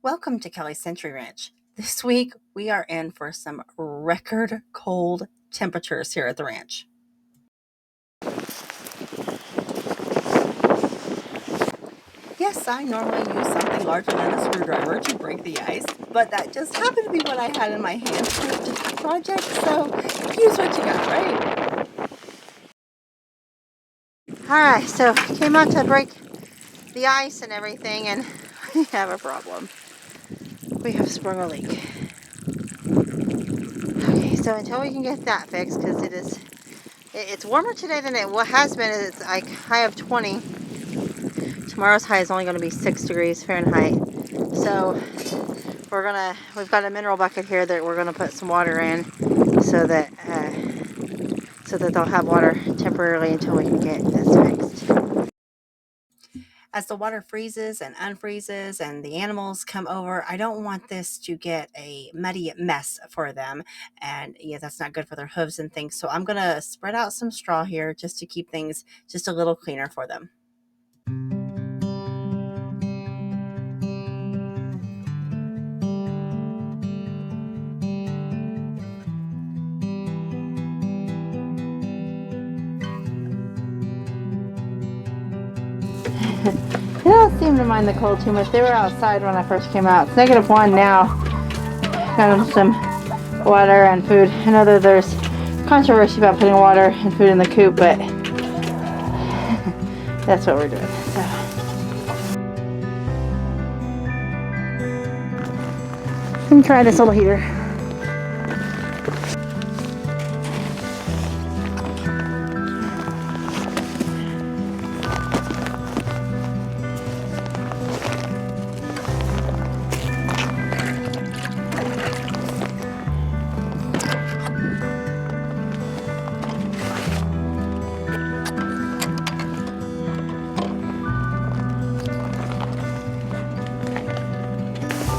Welcome to Kelly's Century Ranch. This week we are in for some record cold temperatures here at the ranch. Yes, I normally use something larger than a screwdriver to break the ice, but that just happened to be what I had in my hand for this project, so use what you got, right? Alright, so came out to break the ice and everything, and we have a problem. We have sprung a leak. Okay, so until we can get that fixed, because it's warmer today than it has been. It's like high of 20. Tomorrow's high is only going to be 6 degrees Fahrenheit. So we've got a mineral bucket here that we're going to put some water in, so that they'll have water temporarily until we can get this fixed. As the water freezes and unfreezes and the animals come over, I don't want this to get a muddy mess for them. And yeah, that's not good for their hooves and things. So I'm going to spread out some straw here just to keep things just a little cleaner for them. They don't seem to mind the cold too much. They were outside when I first came out. It's -1 now. Got them some water and food. I know that there's controversy about putting water and food in the coop, but that's what we're doing. So. Let me try this little heater.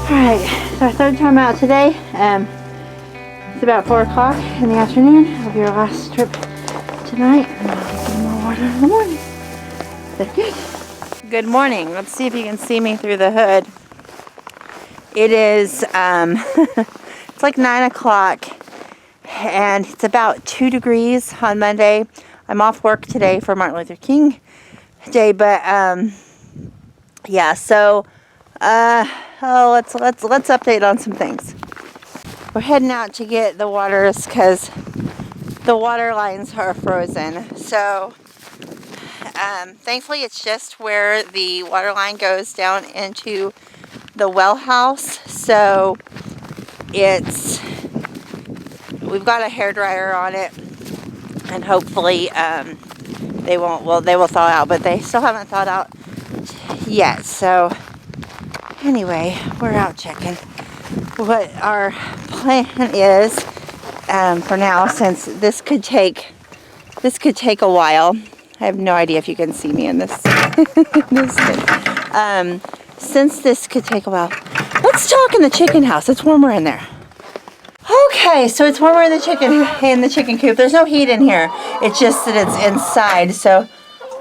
Alright, it's our third time out today. It's about 4 o'clock in the afternoon. It'll be our last trip tonight. And I'll get some more water in the morning. That's good. Good morning. Let's see if you can see me through the hood. It is, it's like 9 o'clock and it's about 2 degrees on Monday. I'm off work today for Martin Luther King Day, but yeah, so let's update on some things. We're heading out to get the waters because the water lines are frozen. So thankfully it's just where the water line goes down into the well house. So we've got a hairdryer on it, and hopefully they will thaw out, but they still haven't thawed out yet. So anyway, we're out checking what our plan is for now, since this could take a while. I have no idea if you can see me in this. Since this could take a while, let's talk in the chicken house. It's warmer in there. Okay, so it's warmer in the chicken coop. There's no heat in here. It's just that it's inside. So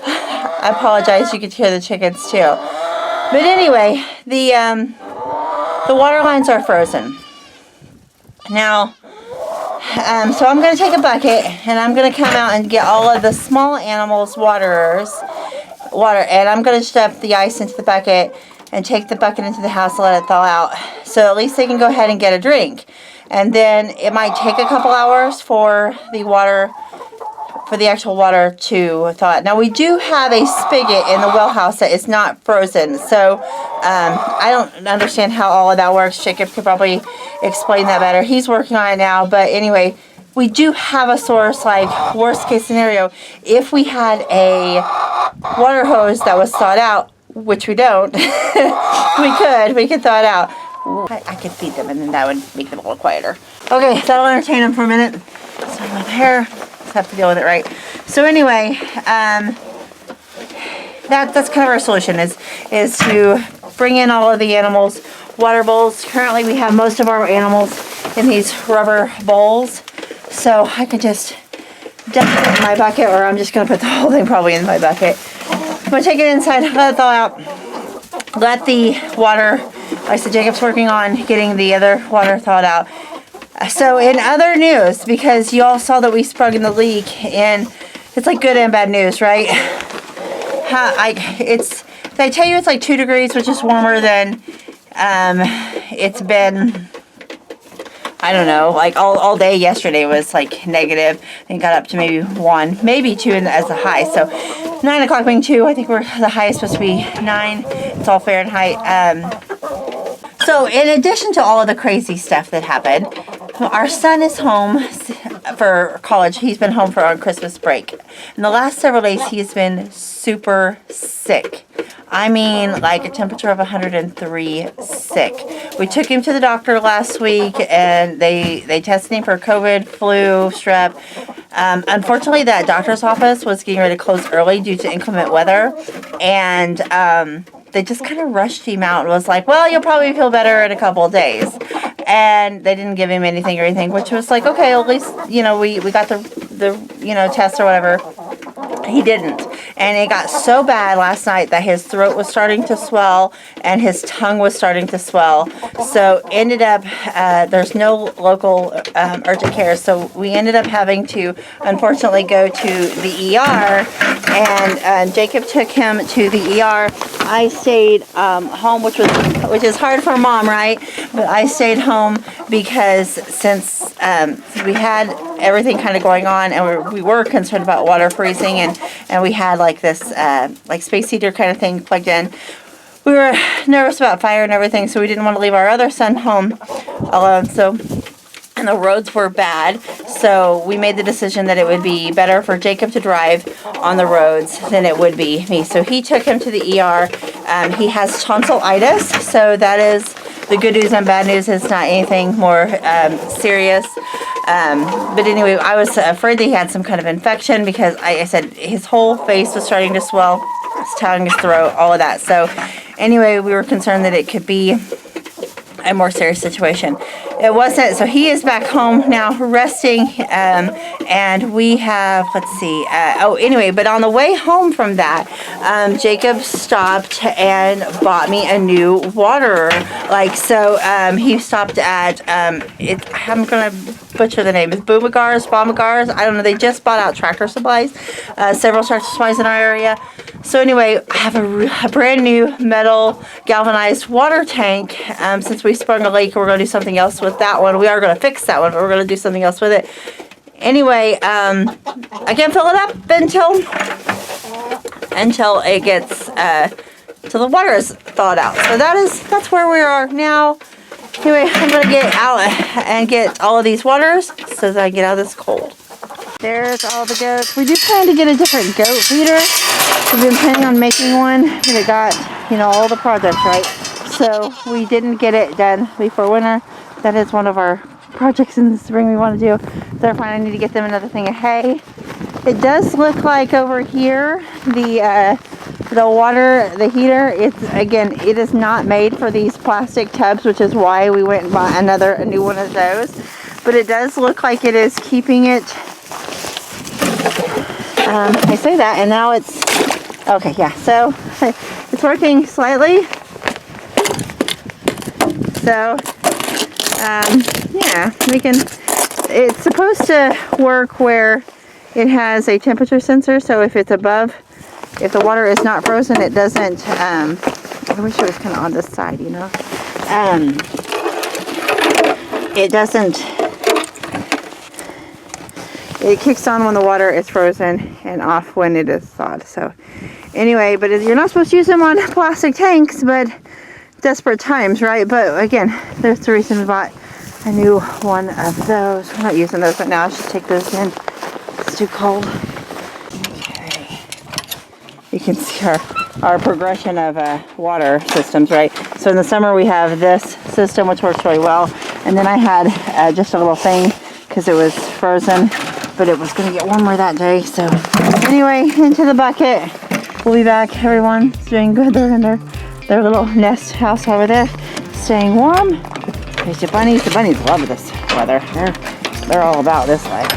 I apologize. You could hear the chickens too. But anyway, the water lines are frozen. Now, so I'm going to take a bucket and I'm going to come out and get all of the small animals' water, and I'm going to shove the ice into the bucket and take the bucket into the house and let it thaw out. So at least they can go ahead and get a drink. And then it might take a couple hours for the actual water to thaw. Now we do have a spigot in the well house that is not frozen, so I don't understand how all of that works. Jacob could probably explain that better. He's working on it now, but anyway, we do have a source. Like, worst case scenario, if we had a water hose that was thawed out, which we don't, we could thaw it out. I could feed them, and then that would make them a little quieter. Okay, that'll entertain them for a minute. So my hair, have to deal with it, right? So anyway, that's kind of our solution is to bring in all of the animals' water bowls. Currently, we have most of our animals in these rubber bowls, so I can just dump it in my bucket, or I'm just gonna put the whole thing probably in my bucket. I'm gonna take it inside, let it thaw out, let the water Like I said, Jacob's working on getting the other water thawed out. So in other news, because you all saw that we sprung in the leak, and it's like good and bad news, right? Did I tell you it's like 2 degrees, which is warmer than it's been, I don't know, like all day yesterday was like negative, and got up to maybe 1, maybe 2 as a high. So 9 o'clock being 2, I think the high is supposed to be 9. It's all Fahrenheit. So in addition to all of the crazy stuff that happened, our son is home for college. He's been home on Christmas break. In the last several days, he's been super sick. I mean, like a temperature of 103 sick. We took him to the doctor last week, and they tested him for COVID, flu, strep. Unfortunately, that doctor's office was getting ready to close early due to inclement weather, and they just kind of rushed him out and was like, well, you'll probably feel better in a couple of days. And they didn't give him anything or anything, which was like, okay, at least, we got the test or whatever. He didn't. And it got so bad last night that his throat was starting to swell and his tongue was starting to swell. So ended up, there's no local urgent care. So we ended up having to, unfortunately, go to the ER. And Jacob took him to the ER. I stayed home, which is hard for mom, right? But I stayed home because since we had everything kind of going on, and we were concerned about water freezing, and we had like this like space heater kind of thing plugged in. We were nervous about fire and everything, so we didn't want to leave our other son home alone. And the roads were bad, so we made the decision that it would be better for Jacob to drive on the roads than it would be me. So he took him to the ER. He has tonsillitis, so that is the good news and bad news. Is not anything more serious. But anyway, I was afraid that he had some kind of infection because I said his whole face was starting to swell, his tongue, his throat, all of that. So anyway, we were concerned that it could be a more serious situation. It wasn't. So he is back home now resting, and we have, but on the way home from that, Jacob stopped and bought me a new water. He stopped at I'm gonna butcher the name. It's Boomagars. I don't know. They just bought out Tractor Supplies, several Tractor Supplies in our area. So anyway, I have a brand new metal galvanized water tank. Since we sprung a leak, we're going to do something else with that one. We are going to fix that one, but we're going to do something else with it. Anyway, I can't fill it up until it gets till the water is thawed out. So that's where we are now. Anyway, I'm going to get out and get all of these waters so that I can get out of this cold. There's all the goats. We do plan to get a different goat feeder. We've been planning on making one, but it got, all the projects right. So we didn't get it done before winter. That is one of our projects in the spring we want to do. Therefore, I need to get them another thing of hay. It does look like over here, the heater, it is not made for these plastic tubs, which is why we went and bought a new one of those. But it does look like it is keeping it. I say that, and now it's okay. Yeah, so it's working slightly. So we can. It's supposed to work where it has a temperature sensor. So if it's above, if the water is not frozen, it doesn't. I wish it was kind of on this side, It doesn't. It kicks on when the water is frozen and off when it is thawed. So anyway, but you're not supposed to use them on plastic tanks, but desperate times, right? But again, there's the reason we bought a new one of those. We're not using those right now. I should take those in. It's too cold. Okay. You can see our progression of water systems, right? So in the summer we have this system, which works really well. And then I had just a little thing because it was frozen, but it was going to get warmer that day. So anyway, into the bucket. We'll be back. Everyone's doing good. They're in their little nest house over there, staying warm. There's the bunnies. The bunnies love this weather. They're all about this life.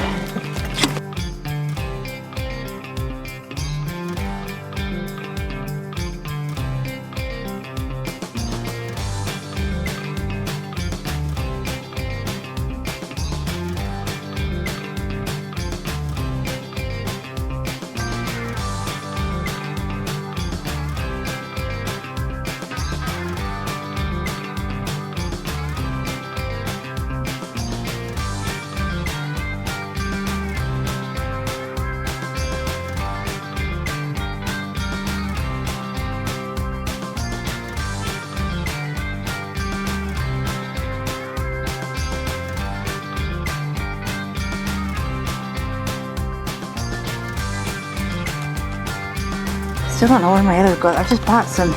Still don't know where my other gloves. I just bought some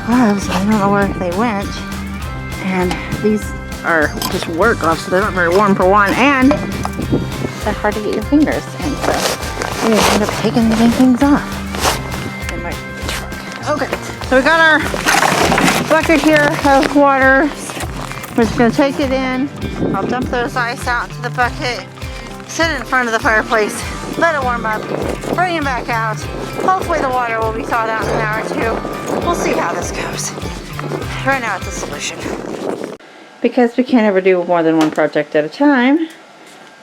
gloves. I don't know where they went. And these are just work gloves, so they're not very warm for one, and they're hard to get your fingers. And so we end up taking the dang things off in my truck. Okay, so we got our bucket here of water. We're just gonna take it in. I'll dump those ice out into the bucket, sit in front of the fireplace, let it warm up, bring it back out. Hopefully the water will be thawed out in an hour or two. We'll see how this goes. Right now it's a solution. Because we can't ever do more than one project at a time,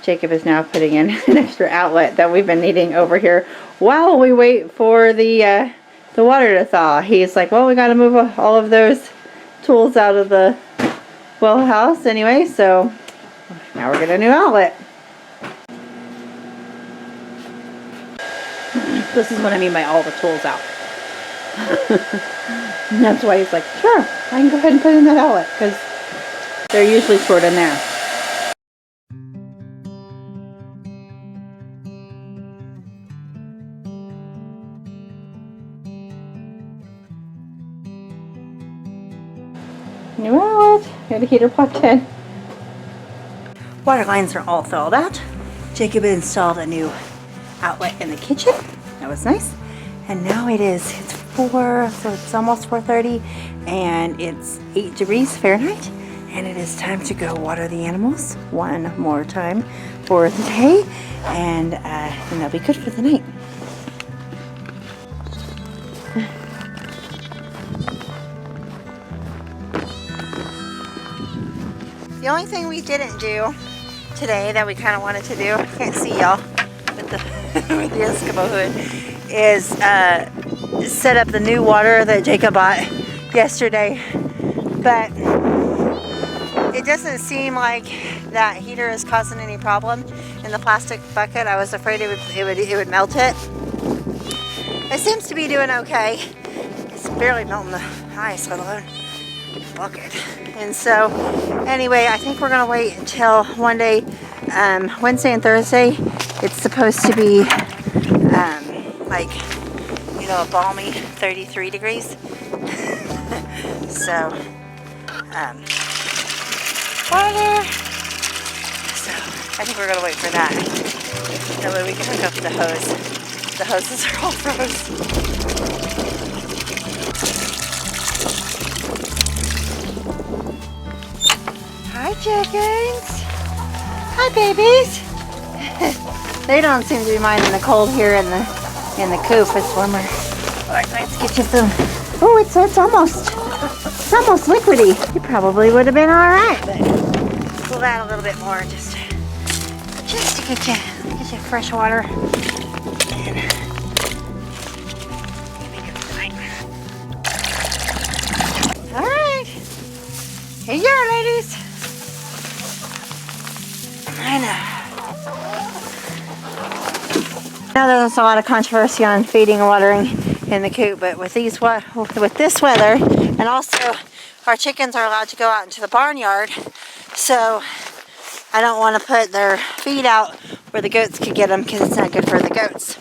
Jacob is now putting in an extra outlet that we've been needing over here while we wait for the water to thaw. He's like, well, we got to move all of those tools out of the well house anyway, so now we're getting a new outlet. This is what I mean by all the tools out. And that's why he's like, sure, I can go ahead and put in that outlet, because they're usually stored in there. New outlet. Got a heater plugged in. Water lines are all thawed out. Jacob installed a new outlet in the kitchen. That was nice. And now it's 4, so it's almost 4:30, and it's 8 degrees Fahrenheit. And it is time to go water the animals one more time for the day, and they'll be good for the night. The only thing we didn't do today that we kind of wanted to do, I can't see y'all with the with the Eskimo hood, is set up the new water that Jacob bought yesterday, but it doesn't seem like that heater is causing any problem in the plastic bucket. I was afraid it would melt it. It seems to be doing okay. It's barely melting the ice, let alone the bucket. And so, anyway, I think we're gonna wait until one day, Wednesday and Thursday. It's supposed to be like, you know, a balmy 33 degrees. So, water. So I think we're gonna wait for that. That way we can hook up the hose. The hoses are all froze. Hi chickens. Hi babies. They don't seem to be minding the cold here in the coop. It's warmer. Alright, let's get you some. Oh, it's almost liquidy. It probably would have been alright, but we'll add a little bit more just to get you fresh water. And be good for tonight. Alright. Here you are, ladies. I know. Now there's a lot of controversy on feeding and watering in the coop, but with this weather, and also our chickens are allowed to go out into the barnyard, so I don't want to put their feed out where the goats could get them because it's not good for the goats.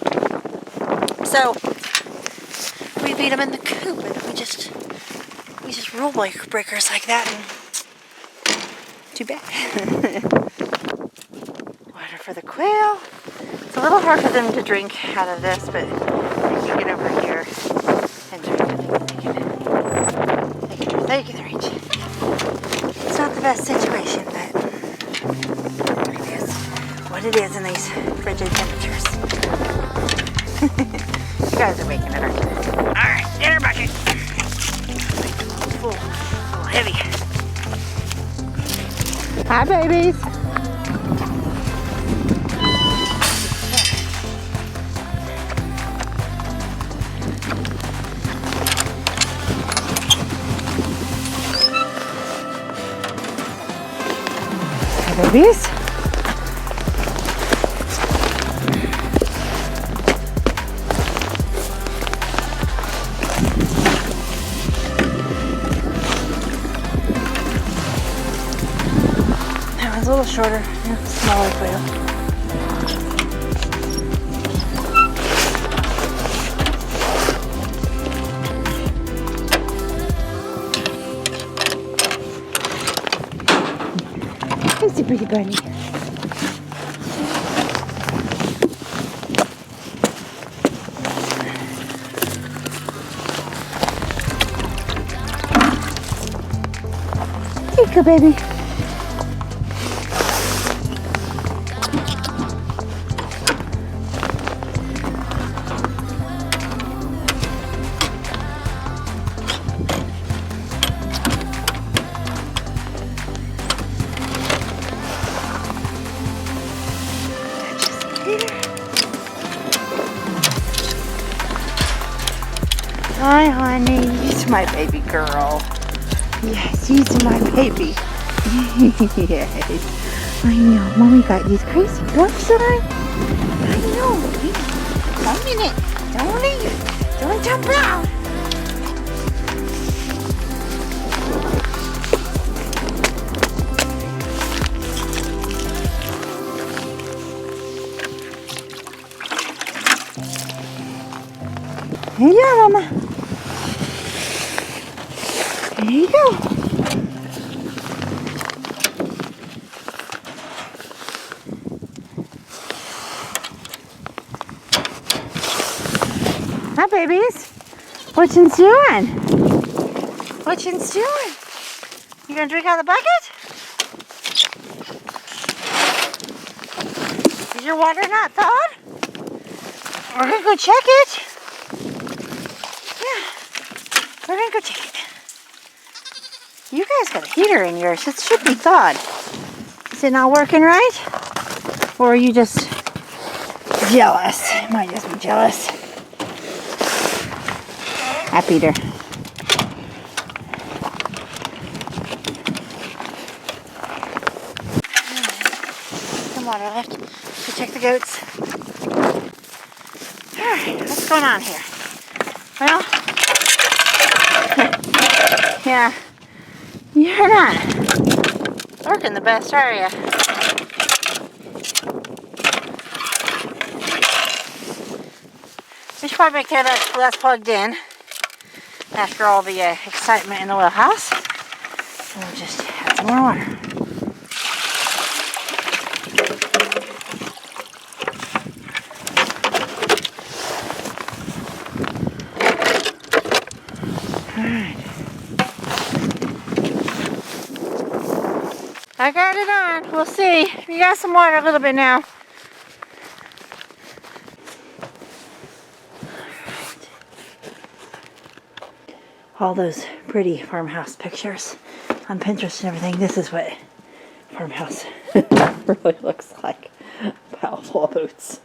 So we feed them in the coop, and we just rule breakers like that, and too bad. Water for the quail. It's a little hard for them to drink out of this, but they can get over here and drink. They can reach. It's not the best situation, but it is what it is in these frigid temperatures. You guys are making it, aren't you? Alright, dinner bucket. Full, a little heavy. Hi, babies. Babies. That one's a little shorter, smaller quail. pretty bunny. Here you go, baby. Hi, honey. You're my baby girl. Yes, you're my baby. Yes. I know. Mommy got these crazy bugs on. I know. 1 minute. Don't leave. Don't jump out. Here you go, Mama. There you go. Hi, babies. What you doing? What you doing? You gonna drink out of the bucket? Is your water not thawed? We're gonna go check it. Yeah, we're gonna go check it. You guys got a heater in yours. It should be thawed. Is it not working right? Or are you just jealous? You might just be jealous. Hi, Peter. Some water left. To check the goats. Alright, what's going on here? Well, yeah, you're not working the best, are you? We should probably make sure that's plugged in after all the excitement in the little house. And we'll just add some more water. Alright. I got it on. We'll see. We got some water a little bit now. All those pretty farmhouse pictures on Pinterest and everything. This is what farmhouse really looks like. Powerful boots.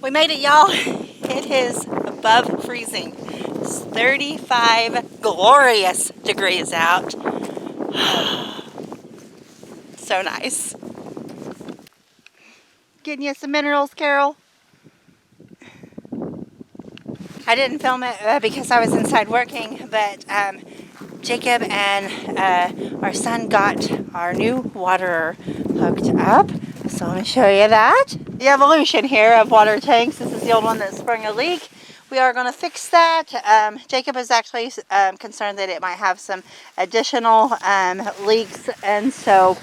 We made it, y'all. It is above freezing. It's 35 glorious degrees out. So nice. Getting you some minerals, Carol. I didn't film it because I was inside working, but Jacob and our son got our new water hooked up. So I'm going to show you that. The evolution here of water tanks. This is the old one that sprung a leak. We are going to fix that. Jacob is actually concerned that it might have some additional leaks, and so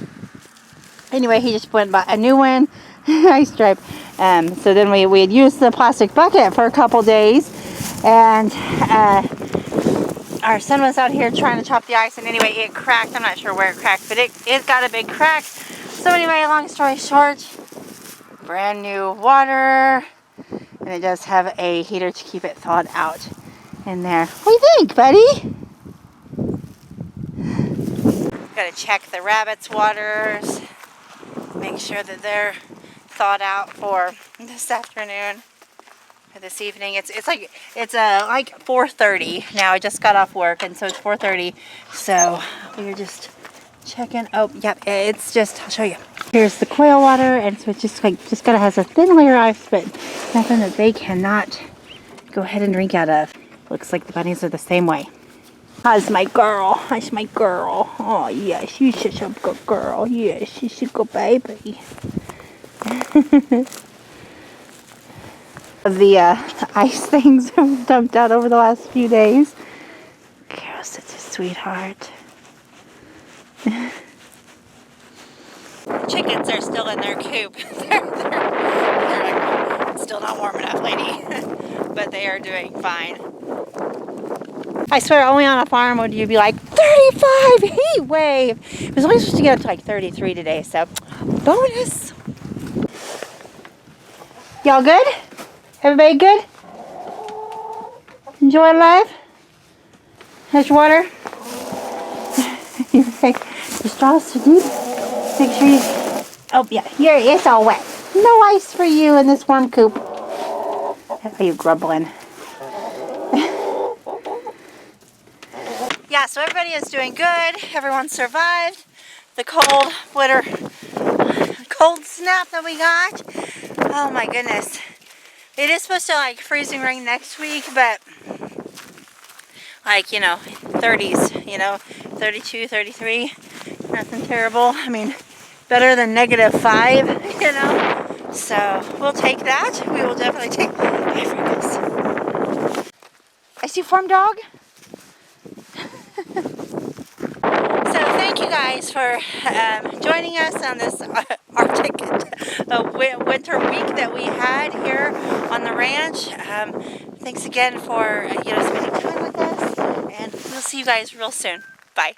anyway, he just went and bought a new one. Nice stripe. So then we had used the plastic bucket for a couple days, and our son was out here trying to chop the ice, and anyway, it cracked. I'm not sure where it cracked, but it got a big crack. So anyway, long story short, brand new water, and it does have a heater to keep it thawed out in there. What do you think, buddy? Gotta check the rabbits' waters, make sure that they're thawed out for this afternoon or this evening. It's like 4:30 now. I just got off work, and so it's 4:30. So we're just checking. Oh, yep. It's just, I'll show you. Here's the quail water, and so it's just gotta has a thin layer of ice, but nothing that they cannot go ahead and drink out of. Looks like the bunnies are the same way. How's my girl? How's my girl? Oh yes, you're such a good girl. Yes, she's a good baby. The ice things have dumped out over the last few days. Carol's such a sweetheart. Chickens are still in their coop. they're like, it's still not warm enough, lady. But they are doing fine. I swear, only on a farm would you be like 35 heat wave. It was only supposed to get up to like 33 today, so bonus. Y'all good? Everybody good? Enjoy life? Here's your water. Your straw's too deep. Make sure you. Oh yeah, here it's all wet. No ice for you in this warm coop. Are you grumbling? Yeah, so everybody is doing good. Everyone survived the cold snap that we got. Oh my goodness. It is supposed to like freezing rain next week, but like, 30s, 32, 33. Nothing terrible. I mean, better than -5, So we'll take that. We will definitely take. Bye, Freckles. I see farm dog. So thank you guys for joining us on this Arctic winter week that we had here on the ranch. Thanks again for spending time with us, and we'll see you guys real soon. Bye.